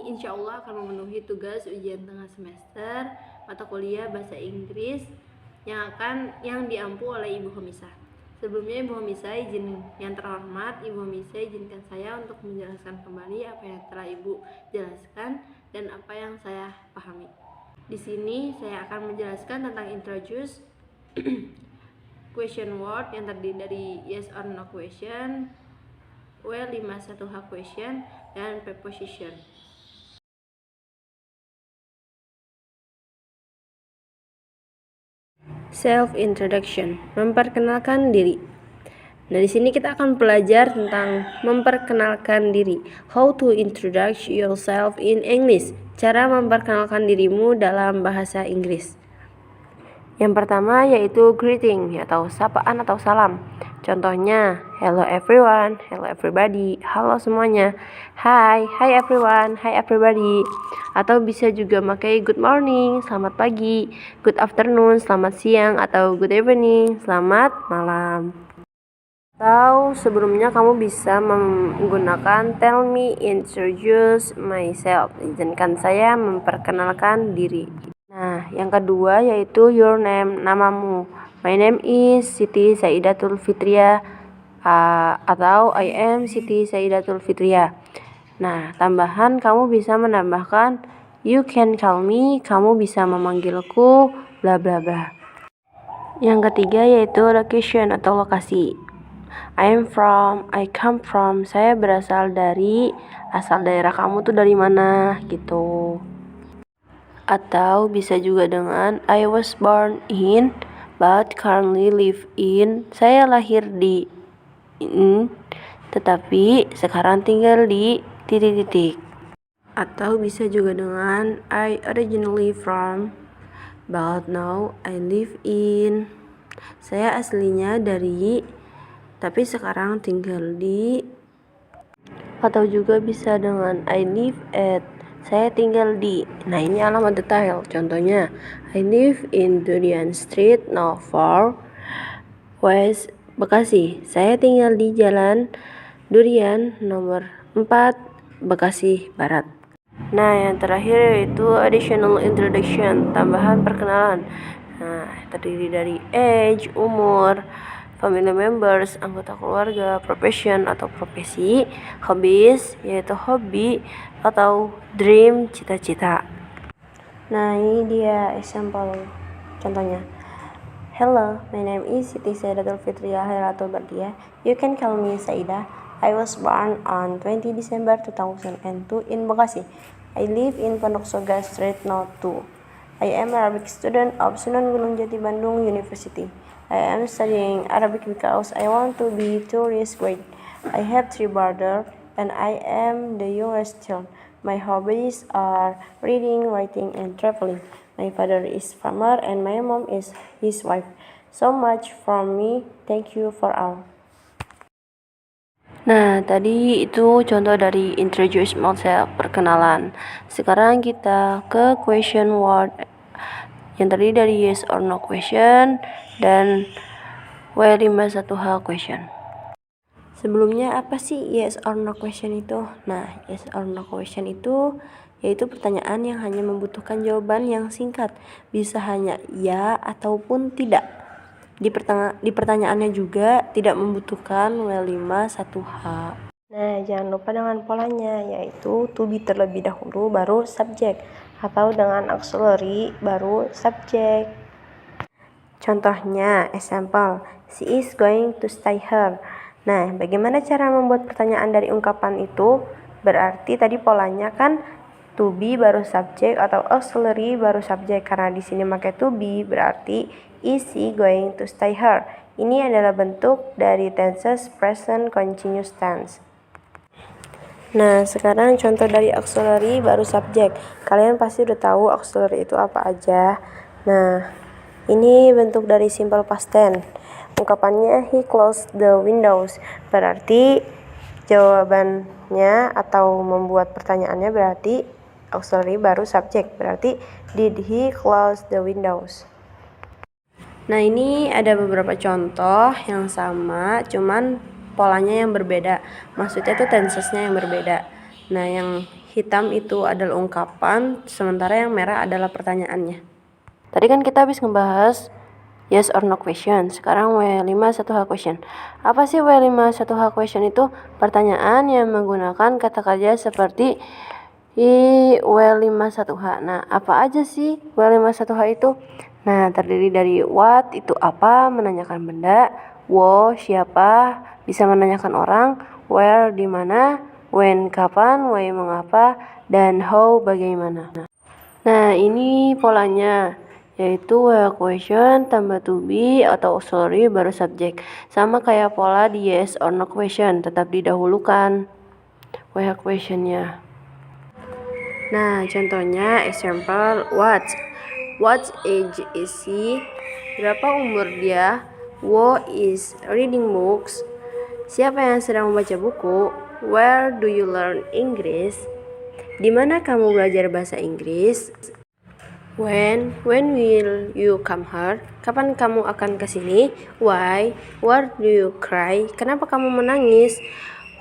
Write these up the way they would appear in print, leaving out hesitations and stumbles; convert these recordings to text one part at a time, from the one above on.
insya Allah akan memenuhi tugas ujian tengah semester mata kuliah bahasa Inggris yang diampu oleh Ibu Homisah. Sebelumnya Ibu Homisah yang terhormat, Ibu Homisah izinkan saya untuk menjelaskan kembali apa yang telah Ibu jelaskan dan apa yang saya pahami. Di sini saya akan menjelaskan tentang introduce question word yang terdiri dari yes or no question, W51H question, dan preposition. Self introduction, memperkenalkan diri. Nah, di sini kita akan belajar tentang memperkenalkan diri. How to introduce yourself in English. Cara memperkenalkan dirimu dalam bahasa Inggris. Yang pertama yaitu greeting atau sapaan atau salam. Contohnya, hello everyone, hello everybody, halo semuanya, hi everyone, hi everybody. Atau bisa juga pakai good morning, selamat pagi, good afternoon, selamat siang, atau good evening, selamat malam. Atau sebelumnya kamu bisa menggunakan tell me introduce myself, izinkan saya memperkenalkan diri. Nah, yang kedua yaitu your name, namamu. My name is Siti Saidatul Fitria, atau I am Siti Saidatul Fitria. Nah, tambahan kamu bisa menambahkan you can call me, kamu bisa memanggilku, bla bla bla. Yang ketiga yaitu location atau lokasi. I come from, saya berasal dari, asal daerah kamu tuh dari mana gitu. Atau bisa juga dengan I was born in but currently live in, saya lahir di tetapi sekarang tinggal di titik-titik. Atau bisa juga dengan I originally from but now I live in, saya aslinya dari tapi sekarang tinggal di. Atau juga bisa dengan I live at, saya tinggal di. Nah, ini alamat detail. Contohnya, I live in Durian Street No. 4 West Bekasi. Saya tinggal di Jalan Durian nomor 4 Bekasi Barat. Nah, yang terakhir yaitu additional introduction, tambahan perkenalan. Nah, terdiri dari age, umur, family members, anggota keluarga, profession atau profesi, hobbies yaitu hobi atau dream, cita-cita. Nah, ini dia example contohnya. Hello, my name is Siti Saidatul Fitria Hairatul Bardiah. You can call me Saida. I was born on 20 December 2002 in Bekasi. I live in Pondok Soga Street No. 2. I am Arabic student of Sunan Gunung Jati Bandung University. I am studying Arabic because I want to be tourist guide. I have 3 brothers and I am the youngest child. My hobbies are reading, writing, and traveling. My father is farmer and my mom is his wife. So much from me. Thank you for all. Nah, tadi itu contoh dari introduce myself, perkenalan. Sekarang kita ke question word yang terdiri dari yes or no question dan W51H question. Sebelumnya apa sih yes or no question itu? Nah, yes or no question itu yaitu pertanyaan yang hanya membutuhkan jawaban yang singkat, bisa hanya ya ataupun tidak. Di pertanyaannya juga tidak membutuhkan W51H. Nah, jangan lupa dengan polanya, yaitu to be terlebih dahulu baru subjek, atau dengan auxiliary baru subjek. Contohnya, example, she is going to stay here. Nah, bagaimana cara membuat pertanyaan dari ungkapan itu? Berarti tadi polanya kan to be baru subjek atau auxiliary baru subjek. Karena di sini pakai to be, berarti is she going to stay here. Ini adalah bentuk dari tenses present continuous tense. Nah, sekarang contoh dari auxiliary baru subjek. Kalian pasti udah tahu auxiliary itu apa aja. Nah, ini bentuk dari simple past tense. Ungkapannya he closed the windows. Berarti jawabannya atau membuat pertanyaannya berarti auxiliary baru subjek. Berarti did he close the windows? Nah, ini ada beberapa contoh yang sama, cuman polanya yang berbeda. Maksudnya tuh tensesnya yang berbeda. Nah, yang hitam itu adalah ungkapan, sementara yang merah adalah pertanyaannya. Tadi kan kita habis ngebahas yes or no question. Sekarang W51H question. Apa sih W51H question itu? Pertanyaan yang menggunakan kata kerja seperti W51H. Nah, apa aja sih W51H itu? Nah, terdiri dari what, itu apa, menanyakan benda, wo, siapa, bisa menanyakan orang, where, di mana, when, kapan, why, mengapa, dan how, bagaimana. Nah, ini polanya, yaitu where question tambah to be atau auxiliary baru subjek. Sama kayak pola di yes or no question, tetap didahulukan where questionnya. Nah, contohnya example what age is he? Berapa umur dia? Who is reading books? Siapa yang sedang membaca buku? Where do you learn English? Di mana kamu belajar bahasa Inggris? When will you come here? Kapan kamu akan ke sini? Why do you cry? Kenapa kamu menangis?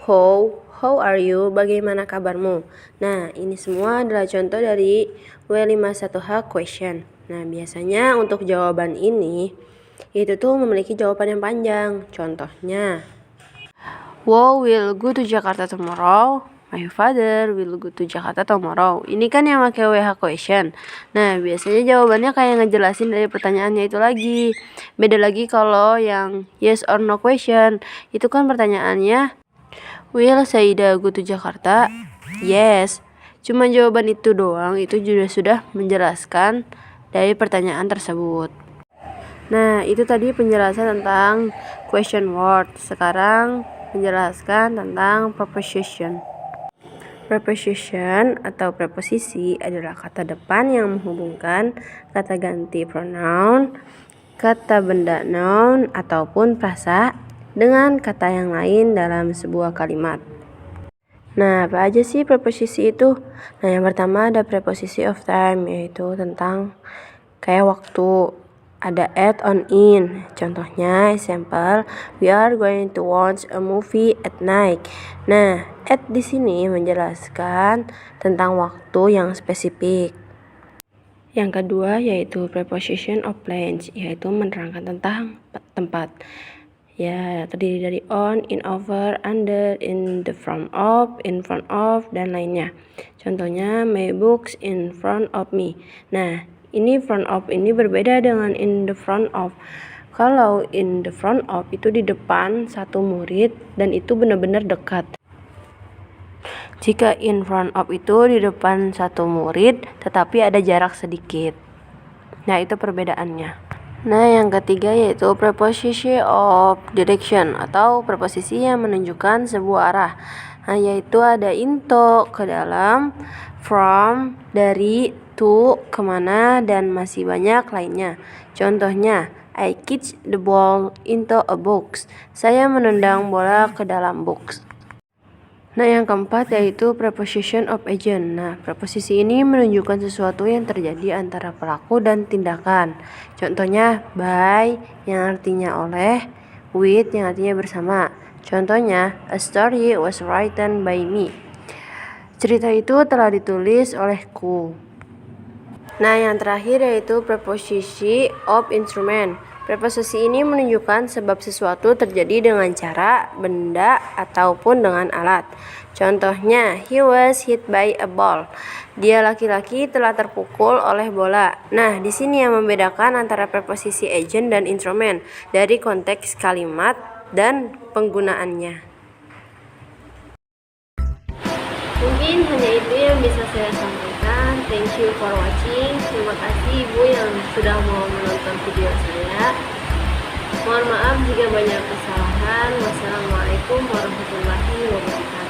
How are you? Bagaimana kabarmu? Nah, ini semua adalah contoh dari W51H question. Nah, biasanya untuk jawaban ini itu tuh memiliki jawaban yang panjang. Contohnya, Wo will go to Jakarta tomorrow. My father will go to Jakarta tomorrow. Ini kan yang pakai WH question. Nah, biasanya jawabannya kayak ngejelasin dari pertanyaannya itu lagi. Beda lagi kalau yang yes or no question. Itu kan pertanyaannya, will Saida go to Jakarta? Yes. Cuma jawaban itu doang, itu juga sudah menjelaskan dari pertanyaan tersebut. Nah, itu tadi penjelasan tentang question word. Sekarang menjelaskan tentang preposition. Preposition atau preposisi adalah kata depan yang menghubungkan kata ganti pronoun, kata benda noun, ataupun frasa dengan kata yang lain dalam sebuah kalimat. Nah, apa aja sih preposisi itu? Nah, yang pertama ada preposisi of time, yaitu tentang kayak waktu. Ada at on in. Contohnya, example, we are going to watch a movie at night. Nah, at di sini menjelaskan tentang waktu yang spesifik. Yang kedua yaitu preposition of place, yaitu menerangkan tentang tempat. Ya, terdiri dari on, in, over, under, in the front of, dan lainnya. Contohnya, my books in front of me. Nah, ini front of ini berbeda dengan in the front of. Kalau in the front of itu di depan satu murid dan itu benar-benar dekat. Jika in front of itu di depan satu murid tetapi ada jarak sedikit. Nah, itu perbedaannya. Nah, yang ketiga yaitu preposition of direction atau preposisi yang menunjukkan sebuah arah. Nah, yaitu ada into, ke dalam, from, dari, to, kemana, dan masih banyak lainnya. Contohnya, I kicked the ball into a box. Saya menendang bola ke dalam box. Nah, yang keempat yaitu preposition of agent. Nah, preposisi ini menunjukkan sesuatu yang terjadi antara pelaku dan tindakan. Contohnya, by yang artinya oleh, with yang artinya bersama. Contohnya, a story was written by me. Cerita itu telah ditulis olehku. Nah, yang terakhir yaitu preposisi of instrument. Preposisi ini menunjukkan sebab sesuatu terjadi dengan cara, benda, ataupun dengan alat. Contohnya, he was hit by a ball. Dia laki-laki telah terpukul oleh bola. Nah, di sini yang membedakan antara preposisi agent dan instrument dari konteks kalimat dan penggunaannya. Mungkin hanya itu yang bisa saya sampaikan. Thank you for watching. Terima kasih Ibu yang sudah mau menonton video saya. Mohon maaf jika banyak kesalahan. Wassalamualaikum warahmatullahi wabarakatuh.